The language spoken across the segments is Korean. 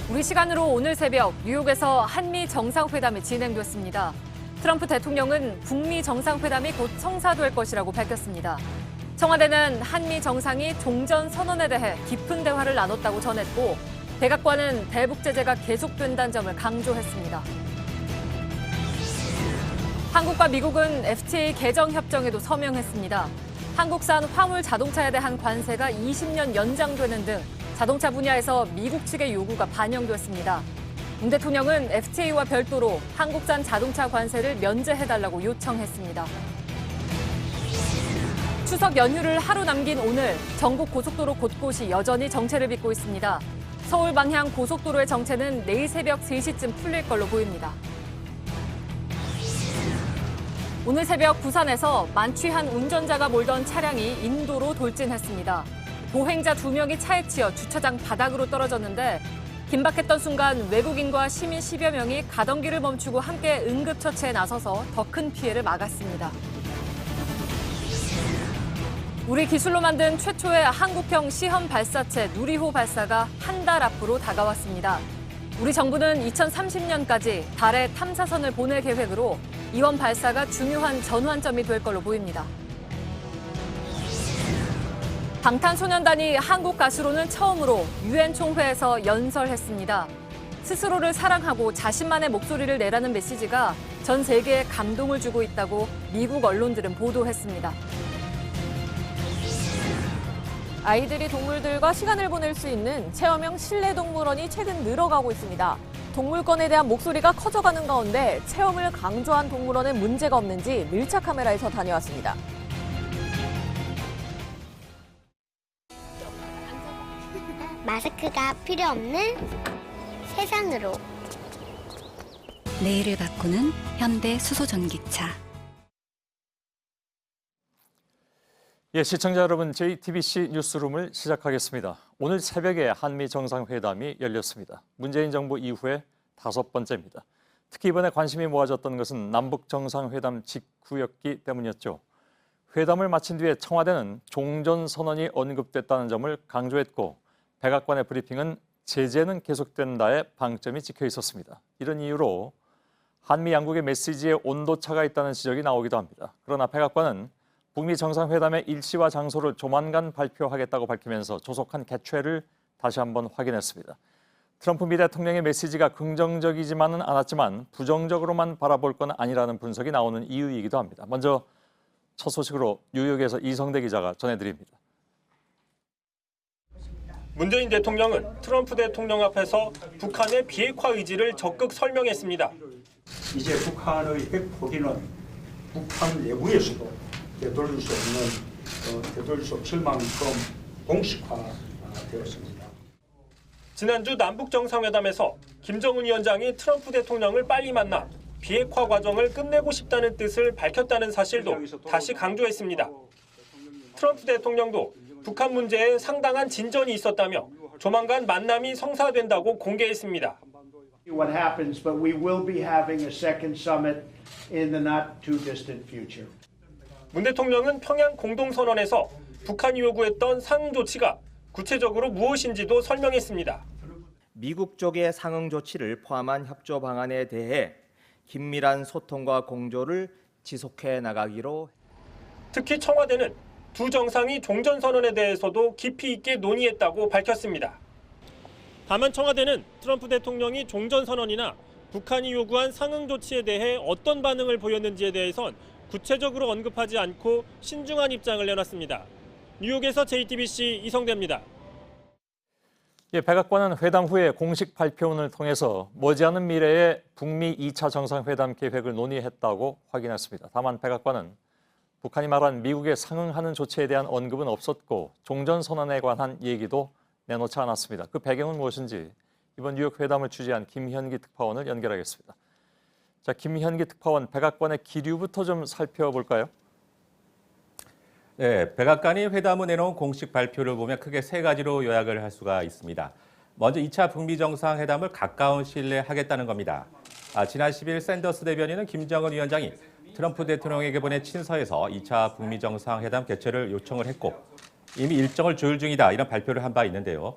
우리 시간으로 오늘 새벽 뉴욕에서 한미 정상회담이 진행됐습니다. 트럼프 대통령은 북미 정상회담이 곧 성사될 것이라고 밝혔습니다. 청와대는 한미 정상이 종전 선언에 대해 깊은 대화를 나눴다고 전했고, 백악관은 대북 제재가 계속된다는 점을 강조했습니다. 한국과 미국은 FTA 개정 협정에도 서명했습니다. 한국산 화물 자동차에 대한 관세가 20년 연장되는 등 자동차 분야에서 미국 측의 요구가 반영됐습니다. 문 대통령은 FTA와 별도로 한국산 자동차 관세를 면제해달라고 요청했습니다. 추석 연휴를 하루 남긴 오늘, 전국 고속도로 곳곳이 여전히 정체를 빚고 있습니다. 서울 방향 고속도로의 정체는 내일 새벽 3시쯤 풀릴 걸로 보입니다. 오늘 새벽 부산에서 만취한 운전자가 몰던 차량이 인도로 돌진했습니다. 보행자 2명이 차에 치여 주차장 바닥으로 떨어졌는데, 긴박했던 순간 외국인과 시민 10여 명이 가던 길을 멈추고 함께 응급처치에 나서서 더 큰 피해를 막았습니다. 우리 기술로 만든 최초의 한국형 시험 발사체 누리호 발사가 한 달 앞으로 다가왔습니다. 우리 정부는 2030년까지 달에 탐사선을 보낼 계획으로 이번 발사가 중요한 전환점이 될 걸로 보입니다. 방탄소년단이 한국 가수로는 처음으로 유엔 총회에서 연설했습니다. 스스로를 사랑하고 자신만의 목소리를 내라는 메시지가 전 세계에 감동을 주고 있다고 미국 언론들은 보도했습니다. 아이들이 동물들과 시간을 보낼 수 있는 체험형 실내 동물원이 최근 늘어가고 있습니다. 동물권에 대한 목소리가 커져가는 가운데 체험을 강조한 동물원에 문제가 없는지 밀착 카메라에서 다녀왔습니다. 마스크가 필요 없는 세상으로. 내일을 바꾸는 현대 수소전기차. 예, 시청자 여러분, JTBC 뉴스룸을 시작하겠습니다. 오늘 새벽에 한미 정상회담이 열렸습니다. 문재인 정부 이후에 5번째입니다. 특히 이번에 관심이 모아졌던 것은 남북 정상회담 직후였기 때문이었죠. 회담을 마친 뒤에 청와대는 종전선언이 언급됐다는 점을 강조했고, 백악관의 브리핑은 제재는 계속된다에 방점이 찍혀 있었습니다. 이런 이유로 한미 양국의 메시지에 온도차가 있다는 지적이 나오기도 합니다. 그러나 백악관은 북미 정상회담의 일시와 장소를 조만간 발표하겠다고 밝히면서 조속한 개최를 다시 한번 확인했습니다. 트럼프 미 대통령의 메시지가 긍정적이지만은 않았지만 부정적으로만 바라볼 건 아니라는 분석이 나오는 이유이기도 합니다. 먼저 첫 소식으로 뉴욕에서 이성대 기자가 전해드립니다. 문재인 대통령은 트럼프 대통령 앞에서 북한의 비핵화 의지를 적극 설명했습니다. 이제 북한의 핵포기는 북한 내부에서도 되돌릴 수 없는, 되돌릴 수 없을 만큼 공식화되었습니다. 지난주 남북 정상회담에서 김정은 위원장이 트럼프 대통령을 빨리 만나 비핵화 과정을 끝내고 싶다는 뜻을 밝혔다는 사실도 다시 강조했습니다. 트럼프 대통령도 북한 문제에 상당한 진전이 있었다며 조만간 만남이 성사된다고 공개했습니다. What happens, but we will be having a second summit in the not too distant future. 문 대통령은 평양 공동선언에서 북한이 요구했던 상응 조치가 구체적으로 무엇인지도 설명했습니다. 미국 쪽의 상응 조치를 포함한 협조 방안에 대해 긴밀한 소통과 공조를 지속해 나가기로. 특히 청와대는 두 정상이 종전선언에 대해서도 깊이 있게 논의했다고 밝혔습니다. 다만 청와대는 트럼프 대통령이 종전선언이나 북한이 요구한 상응 조치에 대해 어떤 반응을 보였는지에 대해선 구체적으로 언급하지 않고 신중한 입장을 내놨습니다. 뉴욕에서 JTBC 이성대입니다. 예, 백악관은 회담 후에 공식 발표문을 통해서 머지않은 미래에 북미 2차 정상회담 계획을 논의했다고 확인했습니다. 다만 백악관은 북한이 말한 미국에 상응하는 조치에 대한 언급은 없었고 종전선언에 관한 얘기도 내놓지 않았습니다. 그 배경은 무엇인지 이번 뉴욕 회담을 취재한 김현기 특파원을 연결하겠습니다. 자, 김현기 특파원, 백악관의 기류부터 좀 살펴볼까요? 네, 백악관이 회담 후 내놓은 공식 발표를 보면 크게 3가지로 요약을 할 수가 있습니다. 먼저 2차 북미 정상회담을 가까운 시일 내에 하겠다는 겁니다. 지난 10일 샌더스 대변인은 김정은 위원장이 트럼프 대통령에게 보낸 친서에서 2차 북미 정상회담 개최를 요청을 했고 이미 일정을 조율 중이다 이런 발표를 한 바 있는데요.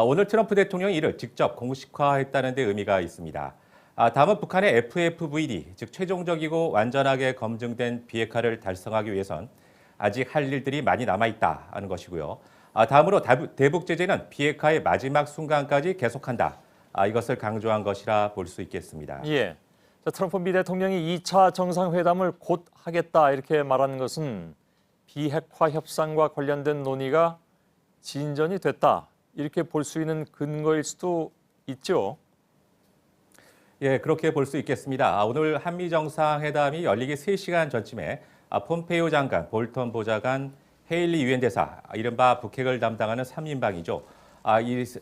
오늘 트럼프 대통령이 이를 직접 공식화했다는 데 의미가 있습니다. 다음은 북한의 FFVD, 즉 최종적이고 완전하게 검증된 비핵화를 달성하기 위해선 아직 할 일들이 많이 남아있다는 것이고요. 다음으로 대북 제재는 비핵화의 마지막 순간까지 계속한다. 이것을 강조한 것이라 볼 수 있겠습니다. 예. 자, 트럼프 미 대통령이 2차 정상회담을 곧 하겠다 이렇게 말하는 것은 비핵화 협상과 관련된 논의가 진전이 됐다. 이렇게 볼 수 있는 근거일 수도 있죠. 예, 그렇게 볼 수 있겠습니다. 오늘 한미 정상회담이 열리기 3시간 전쯤에 폼페이오 장관, 볼턴 보좌관, 헤일리 유엔 대사, 이른바 북핵을 담당하는 3인방이죠.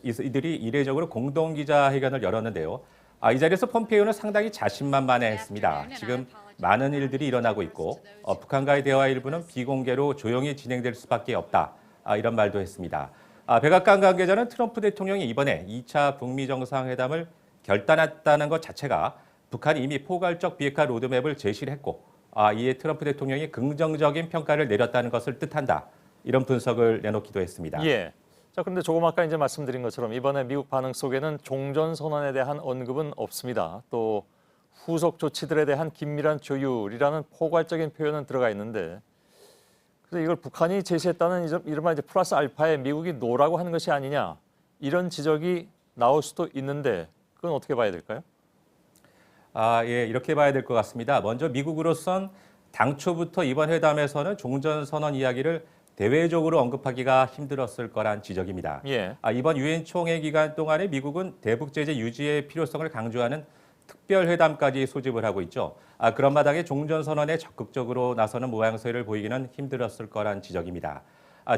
이들이 이례적으로 공동 기자회견을 열었는데요. 이 자리에서 폼페이오는 상당히 자신만만해했습니다. 지금 많은 일들이 일어나고 있고 북한과의 대화 일부는 비공개로 조용히 진행될 수밖에 없다. 이런 말도 했습니다. 백악관 관계자는 트럼프 대통령이 이번에 2차 북미 정상회담을 결단했다는 것 자체가 북한이 이미 포괄적 비핵화 로드맵을 제시를 했고 이에 트럼프 대통령이 긍정적인 평가를 내렸다는 것을 뜻한다. 이런 분석을 내놓기도 했습니다. 예. 자, 그런데 조금 아까 이제 말씀드린 것처럼 이번에 미국 반응 속에는 종전 선언에 대한 언급은 없습니다. 또 후속 조치들에 대한 긴밀한 조율이라는 포괄적인 표현은 들어가 있는데, 그래서 이걸 북한이 제시했다는 이른바 이제 플러스 알파에 미국이 노라고 하는 것이 아니냐 이런 지적이 나올 수도 있는데 그건 어떻게 봐야 될까요? 예, 이렇게 봐야 될 것 같습니다. 먼저 미국으로선 당초부터 이번 회담에서는 종전 선언 이야기를 대외적으로 언급하기가 힘들었을 거란 지적입니다. 예. 이번 유엔 총회 기간 동안에 미국은 대북 제재 유지의 필요성을 강조하는 특별 회담까지 소집을 하고 있죠. 그런 마당에 종전 선언에 적극적으로 나서는 모양새를 보이기는 힘들었을 거란 지적입니다.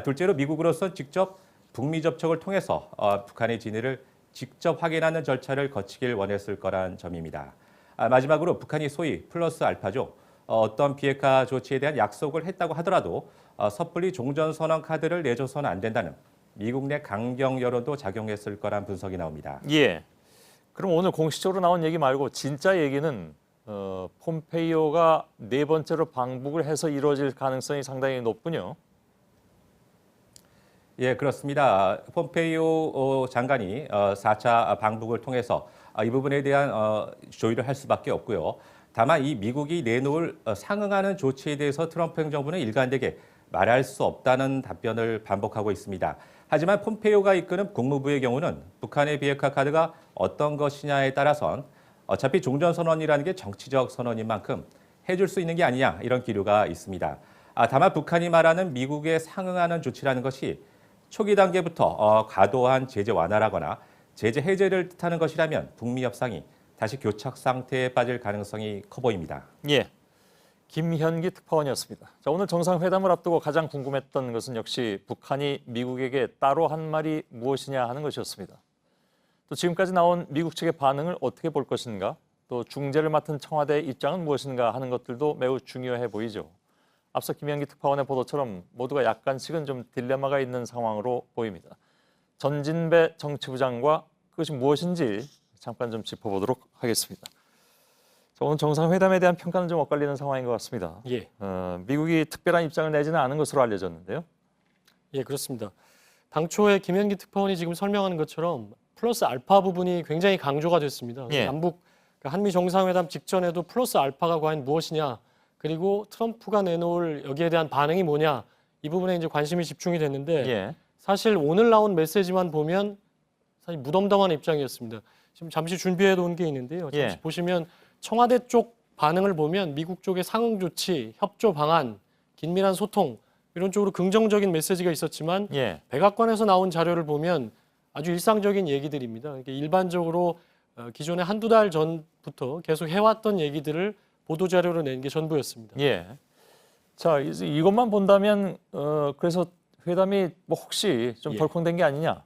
둘째로 미국으로선 직접 북미 접촉을 통해서 북한의 진위를 직접 확인하는 절차를 거치길 원했을 거란 점입니다. 마지막으로 북한이 소위 플러스 알파죠. 어떤 비핵화 조치에 대한 약속을 했다고 하더라도 섣불리 종전선언 카드를 내줘서는 안 된다는 미국 내 강경 여론도 작용했을 거란 분석이 나옵니다. 예. 그럼 오늘 공식적으로 나온 얘기 말고 진짜 얘기는 폼페이오가 네 번째로 방북을 해서 이루어질 가능성이 상당히 높군요. 예, 그렇습니다. 폼페이오 장관이 4차 방북을 통해서 이 부분에 대한 조율을 할 수밖에 없고요. 다만 이 미국이 내놓을 상응하는 조치에 대해서 트럼프 행정부는 일관되게 말할 수 없다는 답변을 반복하고 있습니다. 하지만 폼페이오가 이끄는 국무부의 경우는 북한의 비핵화 카드가 어떤 것이냐에 따라선 어차피 종전선언이라는 게 정치적 선언인 만큼 해줄 수 있는 게 아니냐 이런 기류가 있습니다. 다만 북한이 말하는 미국에 상응하는 조치라는 것이 초기 단계부터 과도한 제재 완화라거나 제재 해제를 뜻하는 것이라면 북미 협상이 다시 교착 상태에 빠질 가능성이 커 보입니다. 예. 김현기 특파원이었습니다. 자, 오늘 정상회담을 앞두고 가장 궁금했던 것은 역시 북한이 미국에게 따로 한 말이 무엇이냐 하는 것이었습니다. 또 지금까지 나온 미국 측의 반응을 어떻게 볼 것인가, 또 중재를 맡은 청와대의 입장은 무엇인가 하는 것들도 매우 중요해 보이죠. 앞서 김현기 특파원의 보도처럼 모두가 약간씩은 좀 딜레마가 있는 상황으로 보입니다. 전진배 정치부장과 그것이 무엇인지 잠깐 좀 짚어보도록 하겠습니다. 자, 오늘 정상회담에 대한 평가는 좀 엇갈리는 상황인 것 같습니다. 예. 미국이 특별한 입장을 내지는 않은 것으로 알려졌는데요. 예, 그렇습니다. 당초에 김현기 특파원이 지금 설명하는 것처럼 플러스 알파 부분이 굉장히 강조가 됐습니다. 예. 남북 한미 정상회담 직전에도 플러스 알파가 과연 무엇이냐, 그리고 트럼프가 내놓을 여기에 대한 반응이 뭐냐, 이 부분에 이제 관심이 집중이 됐는데 예. 사실 오늘 나온 메시지만 보면 사실 무덤덤한 입장이었습니다. 지금 잠시 준비해 놓은 게 있는데요. 잠시 예. 보시면 청와대 쪽 반응을 보면 미국 쪽의 상응 조치, 협조 방안, 긴밀한 소통 이런 쪽으로 긍정적인 메시지가 있었지만 예. 백악관에서 나온 자료를 보면 아주 일상적인 얘기들입니다. 그러니까 일반적으로 기존에 한두 달 전부터 계속 해왔던 얘기들을 보도 자료로 낸 게 전부였습니다. 예. 자, 이것만 본다면 그래서 회담이 뭐 혹시 좀 예. 덜컹된 게 아니냐,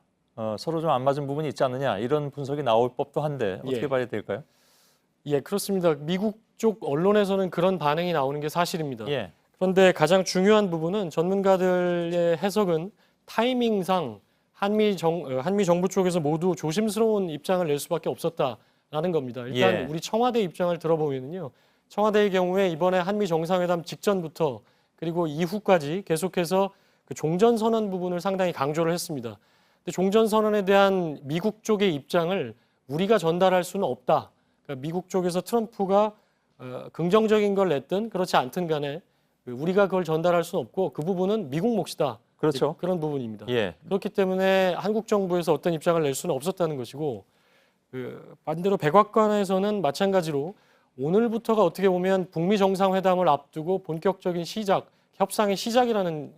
서로 좀 안 맞은 부분이 있지 않느냐 이런 분석이 나올 법도 한데 어떻게 예. 봐야 될까요? 예, 그렇습니다. 미국 쪽 언론에서는 그런 반응이 나오는 게 사실입니다. 예. 그런데 가장 중요한 부분은 전문가들의 해석은 타이밍상 한미 정부 쪽에서 모두 조심스러운 입장을 낼 수밖에 없었다라는 겁니다. 일단 예. 우리 청와대 입장을 들어보면요. 청와대의 경우에 이번에 한미 정상회담 직전부터 그리고 이후까지 계속해서 그 종전 선언 부분을 상당히 강조를 했습니다. 근데 종전선언에 대한 미국 쪽의 입장을 우리가 전달할 수는 없다. 그러니까 미국 쪽에서 트럼프가 긍정적인 걸 냈든 그렇지 않든 간에 우리가 그걸 전달할 수는 없고 그 부분은 미국 몫이다. 그렇죠. 그런 부분입니다. 예. 그렇기 때문에 한국 정부에서 어떤 입장을 낼 수는 없었다는 것이고 반대로 백악관에서는 마찬가지로 오늘부터가 어떻게 보면 북미 정상회담을 앞두고 본격적인 협상의 시작이라는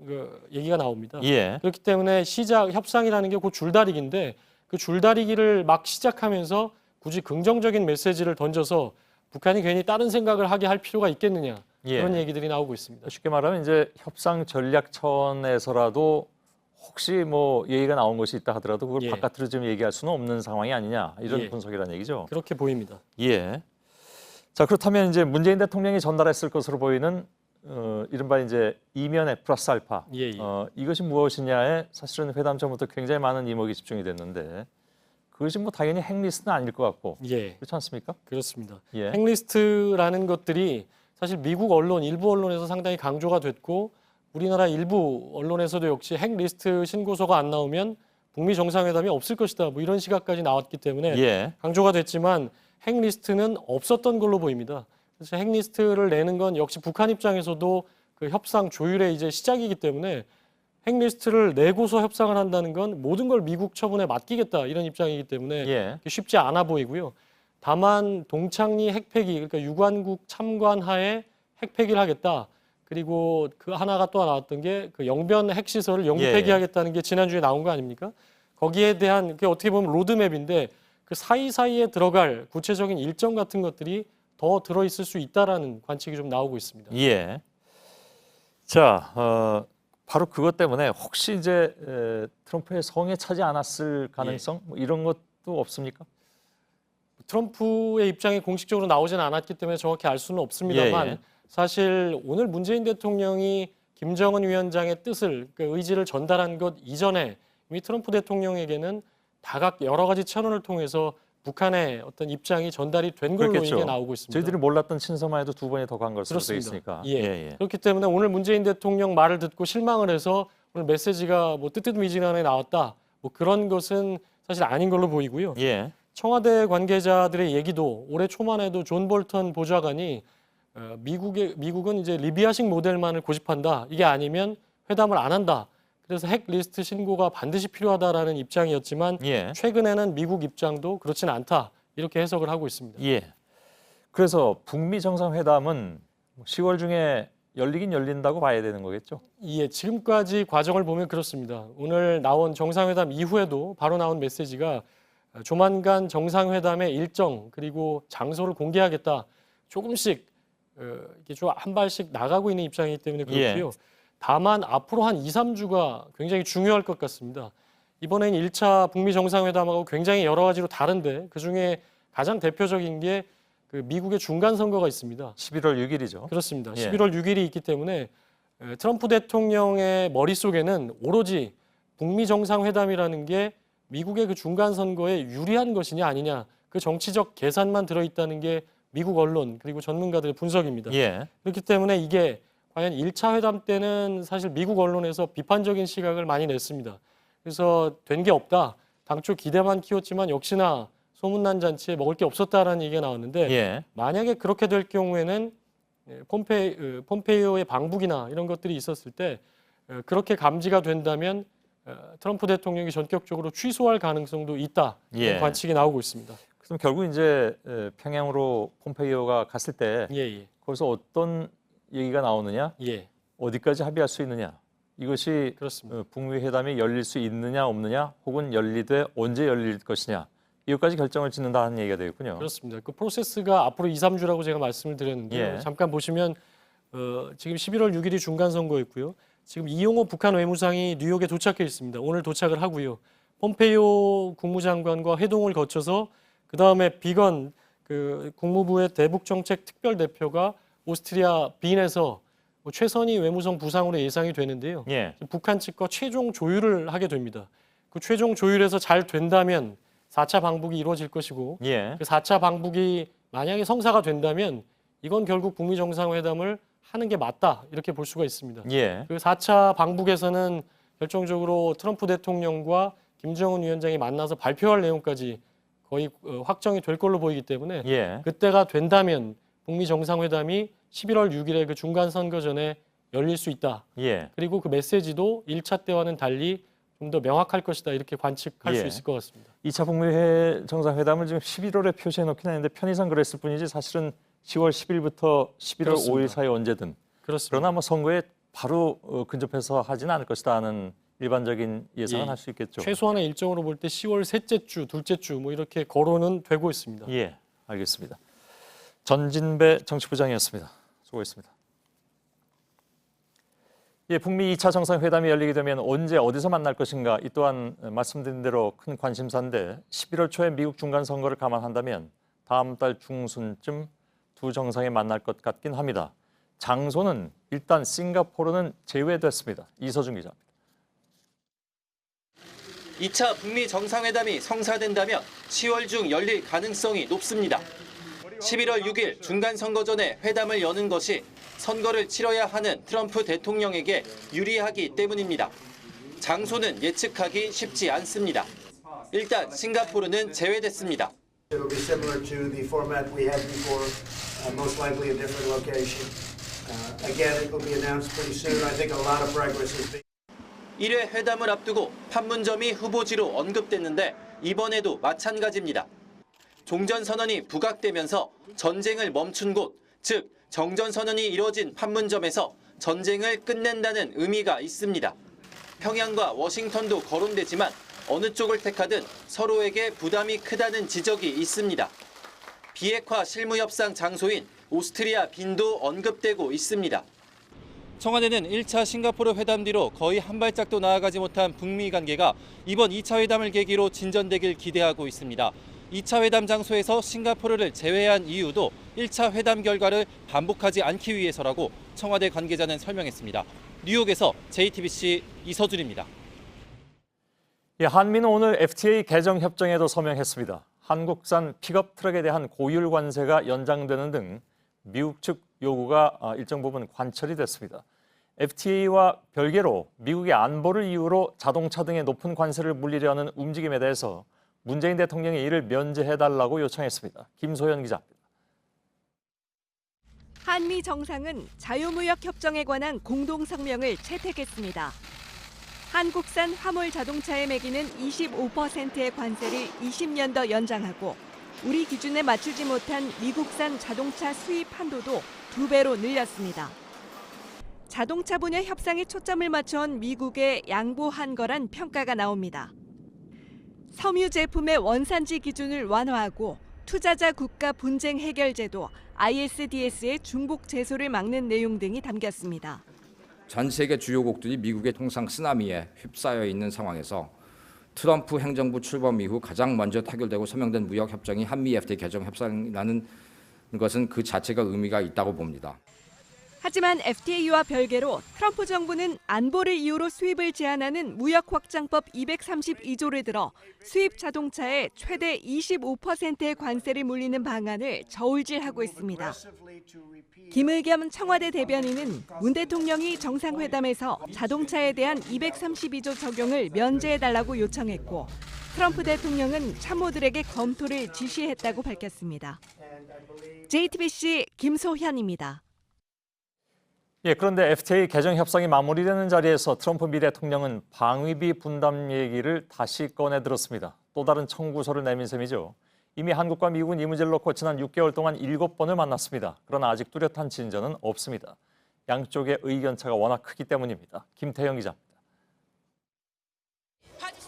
얘기가 나옵니다. 예. 그렇기 때문에 협상이라는 게 그 줄다리기인데 그 줄다리기를 막 시작하면서 굳이 긍정적인 메시지를 던져서 북한이 괜히 다른 생각을 하게 할 필요가 있겠느냐 예. 그런 얘기들이 나오고 있습니다. 쉽게 말하면 이제 협상 전략 차원에서라도 혹시 뭐 얘기가 나온 것이 있다 하더라도 그걸 예. 바깥으로 좀 얘기할 수는 없는 상황이 아니냐 이런 예. 분석이라는 얘기죠. 그렇게 보입니다. 예. 자, 그렇다면 이제 문재인 대통령이 전달했을 것으로 보이는 이른바 이제 이면에 플러스 알파. 예, 예. 이것이 무엇이냐에 사실은 회담 전부터 굉장히 많은 이목이 집중이 됐는데 그것이 뭐 당연히 핵리스트는 아닐 것 같고 예. 그렇지 않습니까? 그렇습니다. 예. 핵리스트라는 것들이 사실 미국 언론, 일부 언론에서 상당히 강조가 됐고 우리나라 일부 언론에서도 역시 핵리스트 신고서가 안 나오면 북미 정상회담이 없을 것이다. 뭐 이런 시각까지 나왔기 때문에 예. 강조가 됐지만 핵리스트는 없었던 걸로 보입니다. 그래서 핵리스트를 내는 건 역시 북한 입장에서도 그 협상 조율의 이제 시작이기 때문에 핵리스트를 내고서 협상을 한다는 건 모든 걸 미국 처분에 맡기겠다 이런 입장이기 때문에 예. 쉽지 않아 보이고요. 다만 동창리 핵폐기 그러니까 유관국 참관하에 핵폐기를 하겠다. 그리고 그 하나가 또 나왔던 게 그 영변 핵시설을 영구 예. 폐기하겠다는 게 지난주에 나온 거 아닙니까? 거기에 대한 그게 어떻게 보면 로드맵인데 그 사이사이에 들어갈 구체적인 일정 같은 것들이 더 들어있을 수 있다라는 관측이 좀 나오고 있습니다. 예. 자, 바로 그것 때문에 혹시 이제 트럼프의 성에 차지 않았을 가능성 뭐 이런 것도 없습니까? 트럼프의 입장이 공식적으로 나오지는 않았기 때문에 정확히 알 수는 없습니다만 예, 예. 사실 오늘 문재인 대통령이 김정은 위원장의 뜻을 그 의지를 전달한 것 이전에 이미 트럼프 대통령에게는 다각 여러 가지 채널을 통해서 북한의 어떤 입장이 전달이 된 걸로 그렇겠죠. 이게 나오고 있습니다. 저희들이 몰랐던 친서만 해도 2번이 더 간 걸 수도 그렇습니다. 있으니까. 예. 그렇기 때문에 오늘 문재인 대통령 말을 듣고 실망을 해서 오늘 메시지가 뭐 뜨뜻미진하게 나왔다. 뭐 그런 것은 사실 아닌 걸로 보이고요. 예. 청와대 관계자들의 얘기도 올해 초만 해도 존 볼턴 보좌관이 미국은 이제 리비아식 모델만을 고집한다. 이게 아니면 회담을 안 한다. 그래서 핵 리스트 신고가 반드시 필요하다라는 입장이었지만 예. 최근에는 미국 입장도 그렇지는 않다. 이렇게 해석을 하고 있습니다. 예. 그래서 북미 정상회담은 10월 중에 열리긴 열린다고 봐야 되는 거겠죠? 예, 지금까지 과정을 보면 그렇습니다. 오늘 나온 정상회담 이후에도 바로 나온 메시지가 조만간 정상회담의 일정 그리고 장소를 공개하겠다. 조금씩 이렇게 좀 한 발씩 나가고 있는 입장이기 때문에 그렇고요. 다만 앞으로 한 2, 3주가 굉장히 중요할 것 같습니다. 이번엔 1차 북미 정상회담하고 굉장히 여러 가지로 다른데 그중에 가장 대표적인 게 그 미국의 중간 선거가 있습니다. 11월 6일이죠. 그렇습니다. 예. 11월 6일이 있기 때문에 트럼프 대통령의 머릿속에는 오로지 북미 정상회담이라는 게 미국의 그 중간 선거에 유리한 것이냐 아니냐 그 정치적 계산만 들어있다는 게 미국 언론 그리고 전문가들의 분석입니다. 예. 그렇기 때문에 이게 과연 1차 회담 때는 사실 미국 언론에서 비판적인 시각을 많이 냈습니다. 그래서 된 게 없다. 당초 기대만 키웠지만 역시나 소문난 잔치에 먹을 게 없었다라는 얘기가 나왔는데 예. 만약에 그렇게 될 경우에는 폼페이오의 방북이나 이런 것들이 있었을 때 그렇게 감지가 된다면 트럼프 대통령이 전격적으로 취소할 가능성도 있다. 예. 관측이 나오고 있습니다. 그럼 결국 이제 평양으로 폼페이오가 갔을 때 예. 거기서 어떤 얘기가 나오느냐, 예. 어디까지 합의할 수 있느냐, 이것이 그렇습니다. 북미 회담이 열릴 수 있느냐 없느냐, 혹은 열리되 언제 열릴 것이냐, 이것까지 결정을 짓는다는 얘기가 되겠군요. 그렇습니다. 그 프로세스가 앞으로 2, 3주라고 제가 말씀을 드렸는데 예. 잠깐 보시면 지금 11월 6일이 중간 선거였고요. 지금 이용호 북한 외무상이 뉴욕에 도착해 있습니다. 오늘 도착을 하고요. 폼페이오 국무장관과 회동을 거쳐서 그 다음에 비건 그 국무부의 대북정책 특별대표가 오스트리아 빈에서 최선희 외무성 부상으로 예상이 되는데요. 예. 북한 측과 최종 조율을 하게 됩니다. 그 최종 조율에서 잘 된다면 4차 방북이 이루어질 것이고 예. 그 4차 방북이 만약에 성사가 된다면 이건 결국 북미 정상회담을 하는 게 맞다 이렇게 볼 수가 있습니다. 예. 그 4차 방북에서는 결정적으로 트럼프 대통령과 김정은 위원장이 만나서 발표할 내용까지 거의 확정이 될 걸로 보이기 때문에 예. 그때가 된다면 북미 정상회담이 11월 6일에 그 중간 선거 전에 열릴 수 있다. 예. 그리고 그 메시지도 1차 때와는 달리 좀 더 명확할 것이다. 이렇게 관측할 수 있을 것 같습니다. 2차 북미 정상회담을 지금 11월에 표시해 놓긴 했는데 편의상 그랬을 뿐이지 사실은 10월 10일부터 11월 그렇습니다. 5일 사이 언제든. 그렇습니다. 그러나 뭐 선거에 바로 근접해서 하지는 않을 것이다 하는 일반적인 예상은 예. 할 수 있겠죠. 최소한의 일정으로 볼 때 10월 셋째 주, 둘째 주 뭐 이렇게 거론은 되고 있습니다. 예, 알겠습니다. 전진배 정치부장이었습니다. 수고했습니다. 예, 북미 2차 정상회담이 열리게 되면 언제 어디서 만날 것인가 이 또한 말씀드린 대로 큰 관심사인데 11월 초에 미국 중간 선거를 감안한다면 다음 달 중순쯤 두 정상이 만날 것 같긴 합니다. 장소는 일단 싱가포르는 제외됐습니다. 이서준 기자입니다. 2차 북미 정상회담이 성사된다면 10월 중 열릴 가능성이 높습니다. 11월 6일 중간 선거 전에 회담을 여는 것이 선거를 치러야 하는 트럼프 대통령에게 유리하기 때문입니다. 장소는 예측하기 쉽지 않습니다. 일단 싱가포르는 제외됐습니다. It'll be similar to the format we had before, most likely a different location. Again, it will be announced pretty soon. I think a lot of progress has been. 1회 회담을 앞두고 판문점이 후보지로 언급됐는데 이번에도 마찬가지입니다. 종전선언이 부각되면서 전쟁을 멈춘 곳, 즉 정전선언이 이뤄진 판문점에서 전쟁을 끝낸다는 의미가 있습니다. 평양과 워싱턴도 거론되지만 어느 쪽을 택하든 서로에게 부담이 크다는 지적이 있습니다. 비핵화 실무협상 장소인 오스트리아 빈도 언급되고 있습니다. 청와대는 1차 싱가포르 회담 뒤로 거의 한 발짝도 나아가지 못한 북미 관계가 이번 2차 회담을 계기로 진전되길 기대하고 있습니다. 2차 회담 장소에서 싱가포르를 제외한 이유도 1차 회담 결과를 반복하지 않기 위해서라고 청와대 관계자는 설명했습니다. 뉴욕에서 JTBC 이서준입니다. 예, 한미는 오늘 FTA 개정 협정에도 서명했습니다. 한국산 픽업 트럭에 대한 고율 관세가 연장되는 등 미국 측 요구가 일정 부분 관철이 됐습니다. FTA와 별개로 미국의 안보를 이유로 자동차 등의 높은 관세를 물리려는 움직임에 대해서 문재인 대통령이 이를 면제해달라고 요청했습니다. 김소연 기자입니다. 한미 정상은 자유무역 협정에 관한 공동 성명을 채택했습니다. 한국산 화물 자동차에 매기는 25%의 관세를 20년 더 연장하고 우리 기준에 맞추지 못한 미국산 자동차 수입 한도도 2배로 늘렸습니다. 자동차 분야 협상에 초점을 맞춘 미국에 양보한 거란 평가가 나옵니다. 섬유 제품의 원산지 기준을 완화하고 투자자 국가 분쟁 해결 제도 ISDS의 중복 제소를 막는 내용 등이 담겼습니다. 전 세계 주요국들이 미국의 통상 쓰나미에 휩싸여 있는 상황에서 트럼프 행정부 출범 이후 가장 먼저 타결되고 서명된 무역 협정이 한미 FTA 개정 협상이라는 것은 그 자체가 의미가 있다고 봅니다. 하지만 FTA와 별개로 트럼프 정부는 안보를 이유로 수입을 제한하는 무역 확장법 232조를 들어 수입 자동차에 최대 25%의 관세를 물리는 방안을 저울질하고 있습니다. 김의겸 청와대 대변인은 문 대통령이 정상회담에서 자동차에 대한 232조 적용을 면제해달라고 요청했고 트럼프 대통령은 참모들에게 검토를 지시했다고 밝혔습니다. JTBC 김소현입니다. 예, 그런데 FTA 개정 협상이 마무리되는 자리에서 트럼프 미 대통령은 방위비 분담 얘기를 다시 꺼내 들었습니다. 또 다른 청구서를 내민 셈이죠. 이미 한국과 미국은 이 문제를 놓고 지난 6개월 동안 7번을 만났습니다. 그러나 아직 뚜렷한 진전은 없습니다. 양쪽의 의견차가 워낙 크기 때문입니다. 김태형 기자입니다.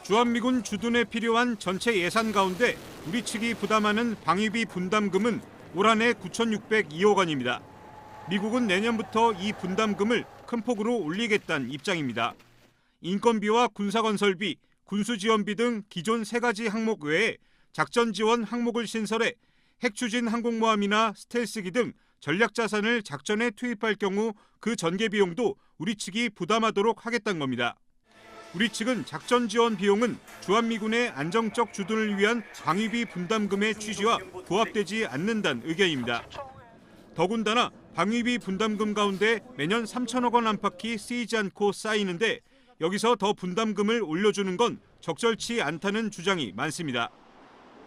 주한미군 주둔에 필요한 전체 예산 가운데 우리 측이 부담하는 방위비 분담금은 올 한 해 9,602억 원입니다. 미국은 내년부터 이 분담금을 큰 폭으로 올리겠다는 입장입니다. 인건비와 군사건설비, 군수지원비 등 기존 3가지 항목 외에 작전지원 항목을 신설해 핵추진 항공모함이나 스텔스기 등 전략자산을 작전에 투입할 경우 그 전개 비용도 우리 측이 부담하도록 하겠다는 겁니다. 우리 측은 작전 지원 비용은 주한미군의 안정적 주둔을 위한 방위비 분담금의 취지와 부합되지 않는다는 의견입니다. 더군다나 방위비 분담금 가운데 매년 3천억 원 안팎이 쓰이지 않고 쌓이는데 여기서 더 분담금을 올려주는 건 적절치 않다는 주장이 많습니다.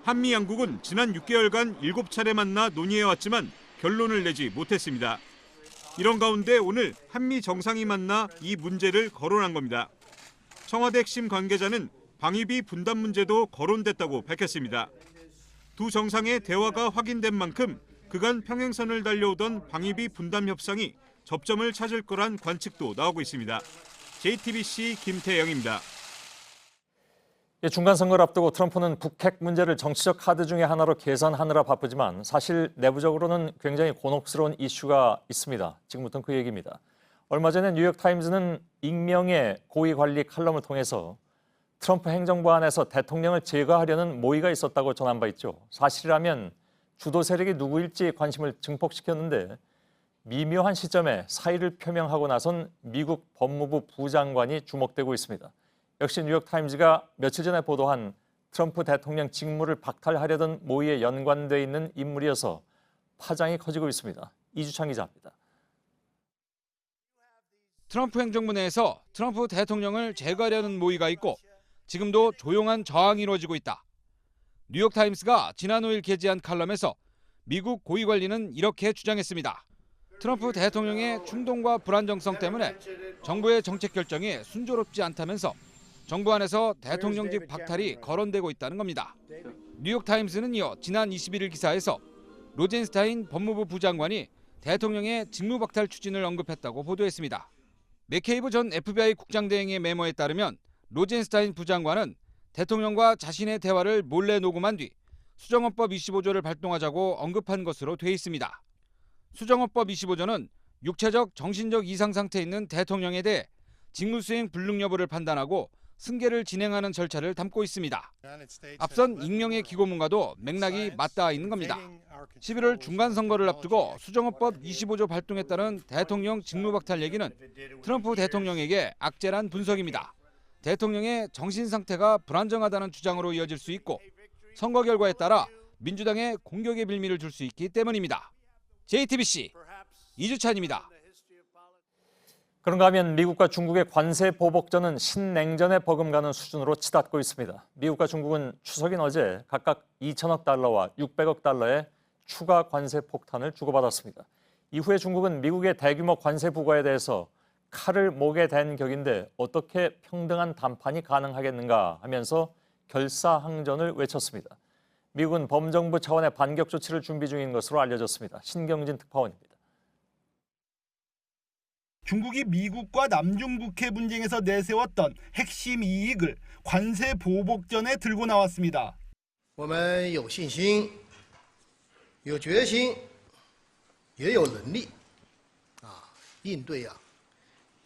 한미 양국은 지난 6개월간 7차례 만나 논의해왔지만 결론을 내지 못했습니다. 이런 가운데 오늘 한미 정상이 만나 이 문제를 거론한 겁니다. 청와대 핵심 관계자는 방위비 분담 문제도 거론됐다고 밝혔습니다. 두 정상의 대화가 확인된 만큼 그간 평행선을 달려오던 방위비 분담 협상이 접점을 찾을 거란 관측도 나오고 있습니다. JTBC 김태영입니다. 중간 선거를 앞두고 트럼프는 북핵 문제를 정치적 카드 중에 하나로 계산하느라 바쁘지만 사실 내부적으로는 굉장히 곤혹스러운 이슈가 있습니다. 지금부터는 그 얘기입니다. 얼마 전에 뉴욕타임즈는 익명의 고위 관리 칼럼을 통해서 트럼프 행정부 안에서 대통령을 제거하려는 모의가 있었다고 전한 바 있죠. 사실이라면 주도 세력이 누구일지 관심을 증폭시켰는데 미묘한 시점에 사의를 표명하고 나선 미국 법무부 부장관이 주목되고 있습니다. 역시 뉴욕타임즈가 며칠 전에 보도한 트럼프 대통령 직무를 박탈하려던 모의에 연관돼 있는 인물이어서 파장이 커지고 있습니다. 이주찬 기자입니다. 트럼프 행정부 내에서 트럼프 대통령을 제거하려는 모의가 있고 지금도 조용한 저항이 이루어지고 있다. 뉴욕타임스가 지난 5일 게재한 칼럼에서 미국 고위 관리는 이렇게 주장했습니다. 트럼프 대통령의 충동과 불안정성 때문에 정부의 정책 결정이 순조롭지 않다면서 정부 안에서 대통령직 박탈이 거론되고 있다는 겁니다. 뉴욕타임스는 이어 지난 21일 기사에서 로젠스타인 법무부 부장관이 대통령의 직무 박탈 추진을 언급했다고 보도했습니다. 맥케이브 전 FBI 국장 대행의 메모에 따르면 로젠스타인 부장관은 대통령과 자신의 대화를 몰래 녹음한 뒤 수정헌법 25조를 발동하자고 언급한 것으로 돼 있습니다. 수정헌법 25조는 육체적, 정신적 이상 상태에 있는 대통령에 대해 직무수행 불능 여부를 판단하고 승계를 진행하는 절차를 담고 있습니다. 앞선 익명의 기고문과도 맥락이 맞닿아 있는 겁니다. 11월 중간선거를 앞두고 수정헌법 25조 발동했다는 대통령 직무박탈 얘기는 트럼프 대통령에게 악재란 분석입니다. 대통령의 정신상태가 불안정하다는 주장으로 이어질 수 있고 선거 결과에 따라 민주당에 공격의 빌미를 줄 수 있기 때문입니다. JTBC 이주찬입니다. 그런가 하면 미국과 중국의 관세 보복전은 신냉전에 버금가는 수준으로 치닫고 있습니다. 미국과 중국은 추석인 어제 각각 2천억 달러와 600억 달러의 추가 관세 폭탄을 주고받았습니다. 이후에 중국은 미국의 대규모 관세 부과에 대해서 칼을 목에 댄 격인데 어떻게 평등한 담판이 가능하겠는가 하면서 결사항전을 외쳤습니다. 미국은 범정부 차원의 반격 조치를 준비 중인 것으로 알려졌습니다. 신경진 특파원입니다. 중국이 미국과 남중국해 분쟁에서 내세웠던 핵심 이익을 관세 보복전에 들고 나왔습니다. 我们有信心、有决心、也有能力应对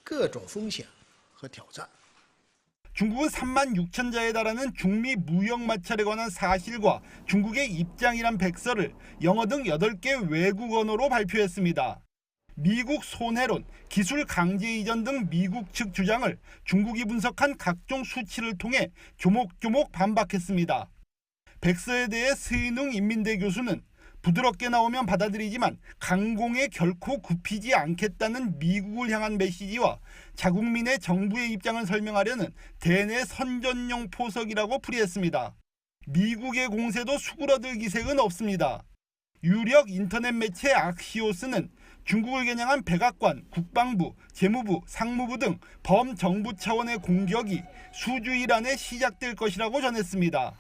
各种风险和挑战。 중국은 3만 6천 자에 달하는 중미 무역 마찰에 관한 사실과 중국의 입장이란 백서를 영어 등 8개 외국 언어로 발표했습니다. 미국 손해론, 기술 강제 이전 등 미국 측 주장을 중국이 분석한 각종 수치를 통해 조목조목 반박했습니다. 백서에 대해 스이능 인민대 교수는 부드럽게 나오면 받아들이지만 강공에 결코 굽히지 않겠다는 미국을 향한 메시지와 자국민의 정부의 입장을 설명하려는 대내 선전용 포석이라고 풀이했습니다. 미국의 공세도 수그러들 기색은 없습니다. 유력 인터넷 매체 악시오스는 중국을 겨냥한 백악관, 국방부, 재무부, 상무부 등 범정부 차원의 공격이 수주일 안에 시작될 것이라고 전했습니다.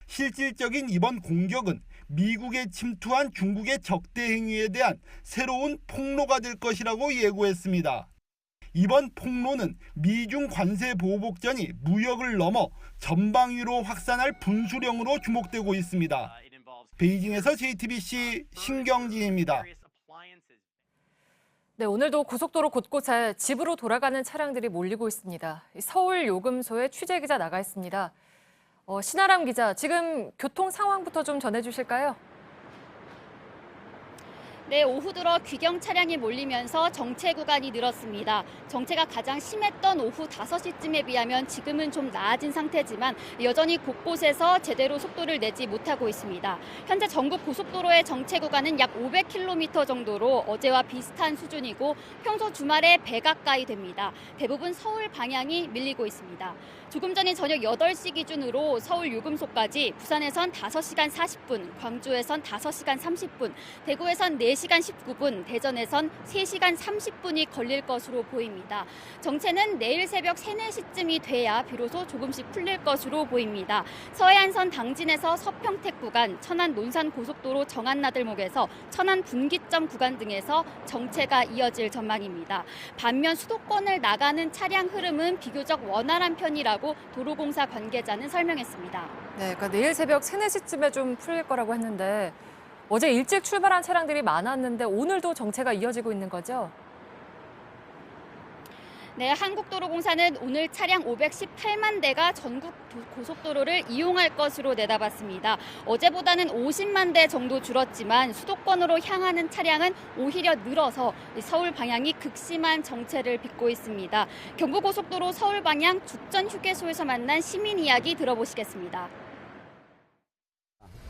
실질적인 이번 공격은 미국에 침투한 중국의 적대 행위에 대한 새로운 폭로가 될 것이라고 예고했습니다. 이번 폭로는 미중 관세 보복전이 무역을 넘어 전방위로 확산할 분수령으로 주목되고 있습니다. 베이징에서 JTBC 신경진입니다. 네, 오늘도 고속도로 곳곳에 집으로 돌아가는 차량들이 몰리고 있습니다. 서울 요금소에 취재기자 나가 있습니다. 신아람 기자, 지금 교통 상황부터 좀 전해주실까요? 네, 오후 들어 귀경 차량이 몰리면서 정체 구간이 늘었습니다. 정체가 가장 심했던 오후 5시쯤에 비하면 지금은 좀 나아진 상태지만 여전히 곳곳에서 제대로 속도를 내지 못하고 있습니다. 현재 전국 고속도로의 정체 구간은 약 500km 정도로 어제와 비슷한 수준이고 평소 주말에 배 가까이 됩니다. 대부분 서울 방향이 밀리고 있습니다. 조금 전인 저녁 8시 기준으로 서울 요금소까지 부산에선 5시간 40분, 광주에선 5시간 30분, 대구에선 4시간 19분, 대전에선 3시간 30분이 걸릴 것으로 보입니다. 정체는 내일 새벽 3, 4시쯤이 돼야 비로소 조금씩 풀릴 것으로 보입니다. 서해안선 당진에서 서평택 구간, 천안 논산 고속도로 정안나들목에서 천안 분기점 구간 등에서 정체가 이어질 전망입니다. 반면 수도권을 나가는 차량 흐름은 비교적 원활한 편이라고 도로공사 관계자는 설명했습니다. 네, 그러니까 내일 새벽 3, 4시쯤에 좀 풀릴 거라고 했는데 어제 일찍 출발한 차량들이 많았는데 오늘도 정체가 이어지고 있는 거죠? 네, 한국도로공사는 오늘 차량 518만 대가 전국 고속도로를 이용할 것으로 내다봤습니다. 어제보다는 50만 대 정도 줄었지만 수도권으로 향하는 차량은 오히려 늘어서 서울 방향이 극심한 정체를 빚고 있습니다. 경부고속도로 서울 방향 죽전 휴게소에서 만난 시민 이야기 들어보시겠습니다.